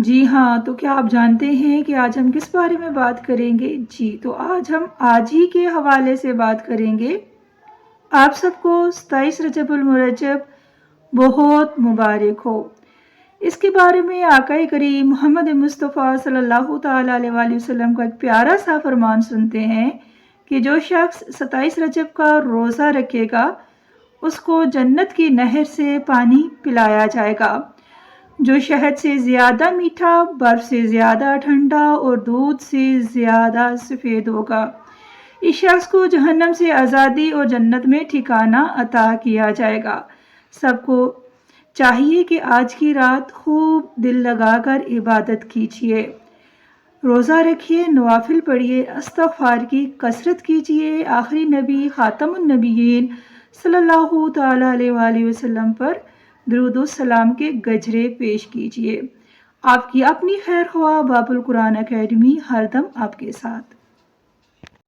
جی ہاں، تو کیا آپ جانتے ہیں کہ آج ہم کس بارے میں بات کریں گے؟ جی تو آج ہم آج ہی کے حوالے سے بات کریں گے۔ آپ سب کو 27 رجب المرجب بہت مبارک ہو۔ اس کے بارے میں آقا کریم محمد مصطفیٰ صلی اللہ تعالیٰ علیہ وآلہ وسلم کا ایک پیارا سا فرمان سنتے ہیں کہ جو شخص 27 رجب کا روزہ رکھے گا اس کو جنت کی نہر سے پانی پلایا جائے گا جو شہد سے زیادہ میٹھا، برف سے زیادہ ٹھنڈا اور دودھ سے زیادہ سفید ہوگا۔ اس شخص کو جہنم سے آزادی اور جنت میں ٹھکانہ عطا کیا جائے گا۔ سب کو چاہیے کہ آج کی رات خوب دل لگا کر عبادت کیجیے، روزہ رکھیے، نوافل پڑھیے، استغفار کی کثرت کیجیے، آخری نبی خاتم النبیین صلی اللہ تعالیٰ علیہ وآلہ وسلم پر درود و سلام کے گجرے پیش کیجیے۔ آپ کی اپنی خیر خواہ باب القرآن اکیڈمی ہر دم آپ کے ساتھ۔